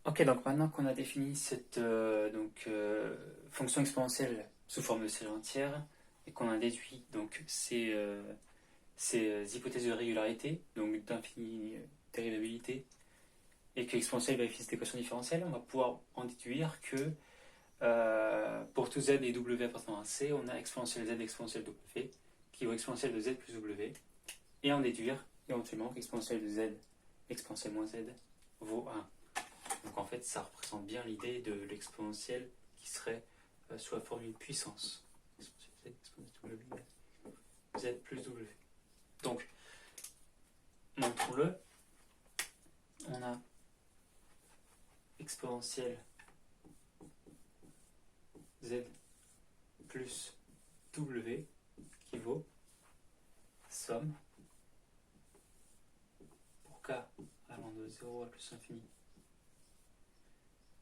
Ok, donc maintenant qu'on a défini cette fonction exponentielle sous forme de série entière et qu'on a déduit donc ces hypothèses de régularité, donc d'infinie dérivabilité, et que l'exponentielle vérifie cette équation différentielle, on va pouvoir en déduire que pour tout z et w appartenant à c, on a exponentielle z exponentielle w qui vaut exponentielle de z plus w, et en déduire éventuellement qu'exponentielle de z exponentielle moins z vaut 1. Donc en fait, ça représente bien l'idée de l'exponentielle qui serait sous la forme d'une puissance. Z plus W. Donc, montrons-le. On a exponentielle Z plus W qui vaut somme pour k allant de 0 à plus infini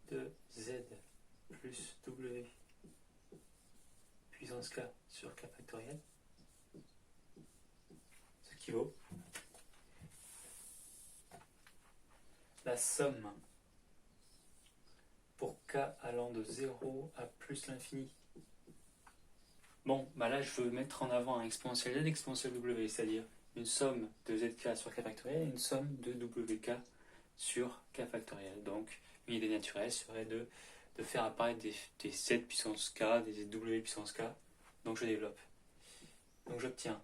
de Z plus W puissance k sur k factoriel, ce qui vaut la somme pour k allant de 0 à plus l'infini. Bon, bah là je veux mettre en avant un exponentiel z exponentiel w, c'est-à-dire une somme de zk sur k factoriel et une somme de wk sur k factoriel. Donc une idée naturelle serait de faire apparaître des z puissance k, des w puissance k. Donc je développe. Donc j'obtiens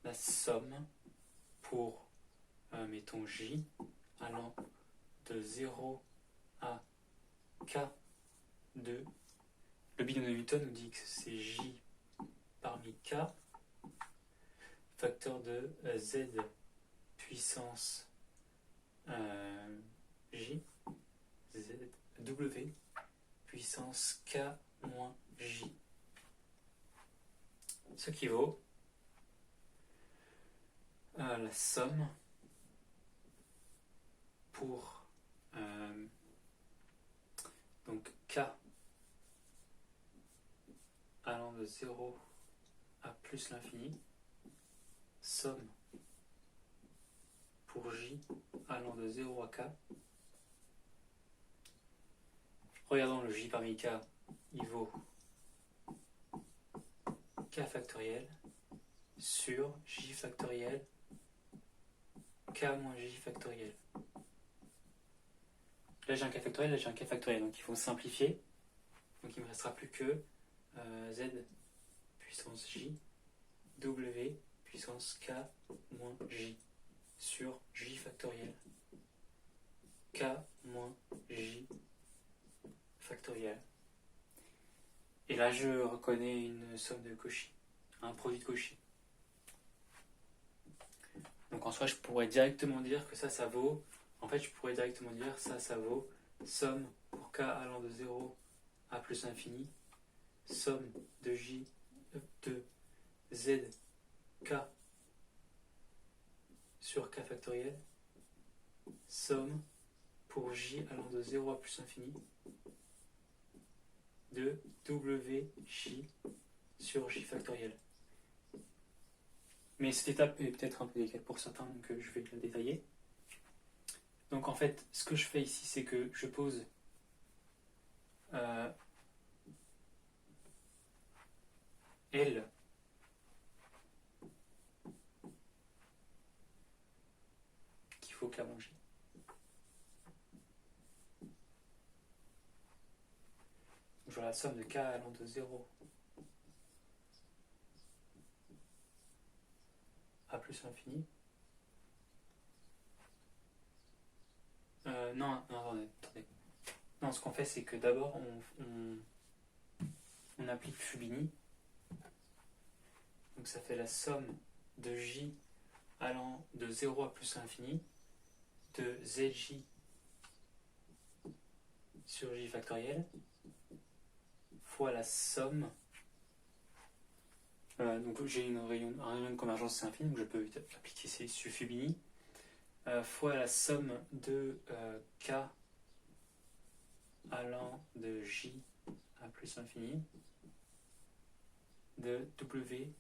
la somme pour, mettons j, allant de 0 à k de... Le binôme de Newton nous dit que c'est j parmi k, facteur de z puissance j, z, w puissance k moins j. Ce qui vaut la somme pour donc k allant de 0 à plus l'infini, somme pour j allant de 0 à k. Regardons le j parmi k, il vaut k factoriel sur j factoriel k moins j factoriel. Là j'ai un k factoriel, là j'ai un k factoriel, donc il faut simplifier. Donc il ne me restera plus que z puissance j, w puissance k moins j sur j factoriel k moins j factoriel. Et là je reconnais une somme de Cauchy, un produit de Cauchy. Donc en soi je pourrais directement dire que ça vaut, ça vaut somme pour k allant de 0 à plus infini, somme de j de z k sur k factoriel, somme pour j allant de 0 à plus infini de wj sur j factoriel. Mais cette étape est peut-être un peu délicate pour certains, donc je vais la détailler. Donc en fait, ce que je fais ici, c'est que je pose L qu'il faut k moins j. J'aurai la somme de k allant de 0 à plus l'infini. Non, attendez. Non, ce qu'on fait, c'est que d'abord, on applique Fubini. Donc ça fait la somme de j allant de 0 à plus l'infini de zj sur j factoriel fois la somme. Donc j'ai un rayon de convergence, c'est infini, donc je peux appliquer sur Fubini, fois la somme de k allant de j à plus l'infini de w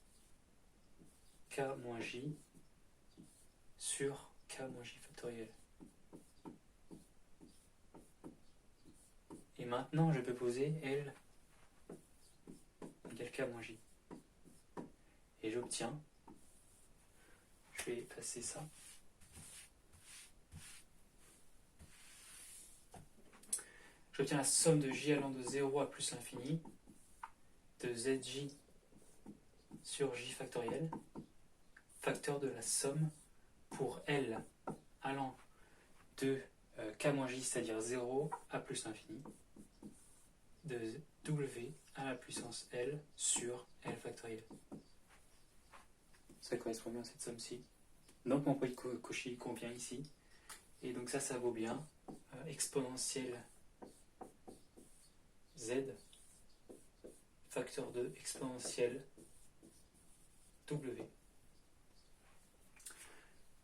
k moins j sur k moins j factoriel. Maintenant, je peux poser L égale K moins J. Et j'obtiens, je vais passer ça. J'obtiens la somme de J allant de 0 à plus l'infini de ZJ sur J factoriel, facteur de la somme pour L allant de K moins J, c'est-à-dire 0 à plus l'infini, de W à la puissance L sur L factoriel. Ça correspond bien à cette somme-ci. Donc mon point de Cauchy convient ici. Et donc ça vaut bien exponentielle Z facteur de exponentielle W.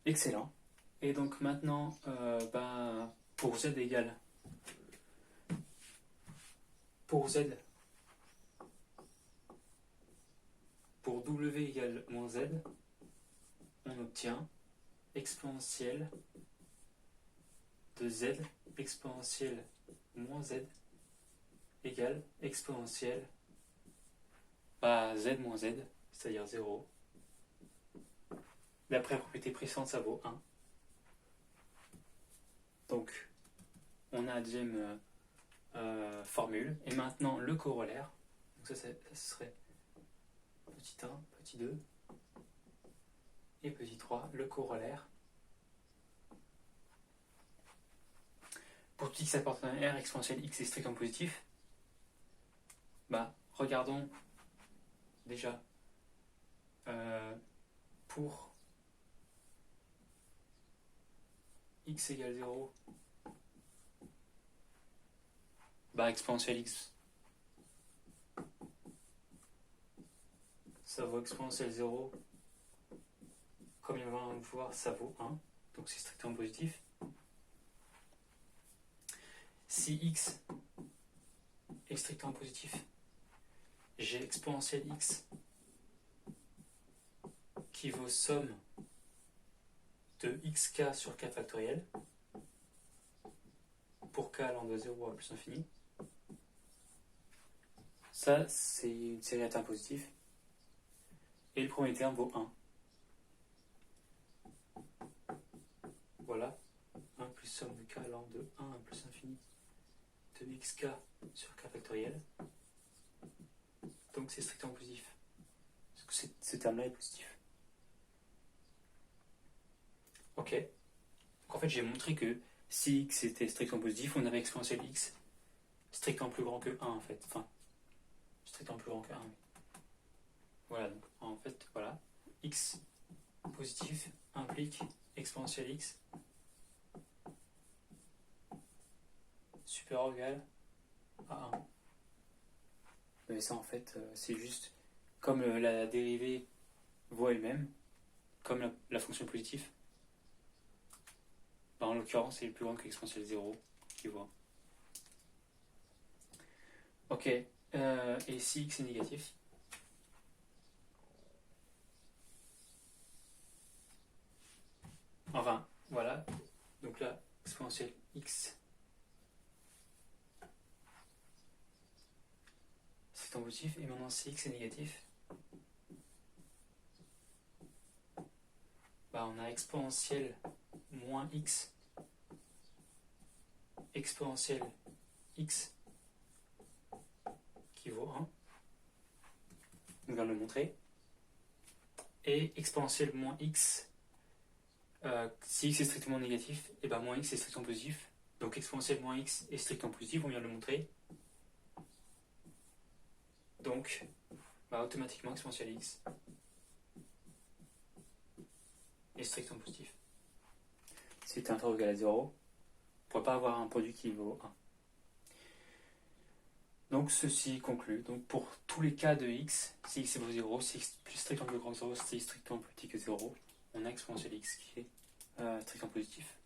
Excellent. Et donc maintenant, pour Z égale, pour Z, pour W égale moins Z, on obtient exponentielle de Z exponentielle moins Z égale exponentielle Z moins Z, c'est-à-dire 0. D'après la propriété précédente, ça vaut 1. Donc, on a la deuxième formule. Et maintenant, le corollaire. Donc ça serait petit 1, petit 2 et petit 3, le corollaire. Pour tout x appartenant à R, exponentielle x est strictement positif. Regardons déjà pour x égale 0, exponentielle x, ça vaut exponentielle 0, comme on va le voir, ça vaut 1, donc c'est strictement positif. Si x est strictement positif, j'ai exponentielle x qui vaut somme de xk sur k factoriel pour k allant de 0 à plus infini. Ça, c'est une série à termes positifs. Et le premier terme vaut 1. Voilà. 1 plus somme de k allant de 1 à plus infini de xk sur k factoriel. Donc c'est strictement positif. Parce que ce terme-là est positif. Ok. Donc en fait, j'ai montré que si x était strictement positif, on avait exponentielle x strictement plus grand que 1 en fait. Enfin, strictement plus grand que 1. Voilà, donc en fait, voilà. X positif implique exponentielle x supérieur ou égal à 1. Mais ça en fait, c'est juste comme la dérivée vaut elle-même, comme la fonction positive. En l'occurrence, c'est plus grand que l'exponentielle 0 qui vaut 1. Ok, et si x est négatif, enfin, voilà, donc là, exponentielle x, c'est en positif, et maintenant si x est négatif, on a exponentielle moins x, exponentielle x qui vaut 1, on vient de le montrer, et exponentielle moins x, si x est strictement négatif, et moins x est strictement positif, donc exponentielle moins x est strictement positif, on vient de le montrer, donc automatiquement exponentielle x est strictement positif. Si t est inférieur ou égal à 0, on ne pourrait pas avoir un produit qui vaut 1. Donc ceci conclut. Donc pour tous les cas de x, si x est vaut 0, si x plus strictement plus grand que 0, si x strictement plus petit que 0, on a exponentielle x qui est strictement positif.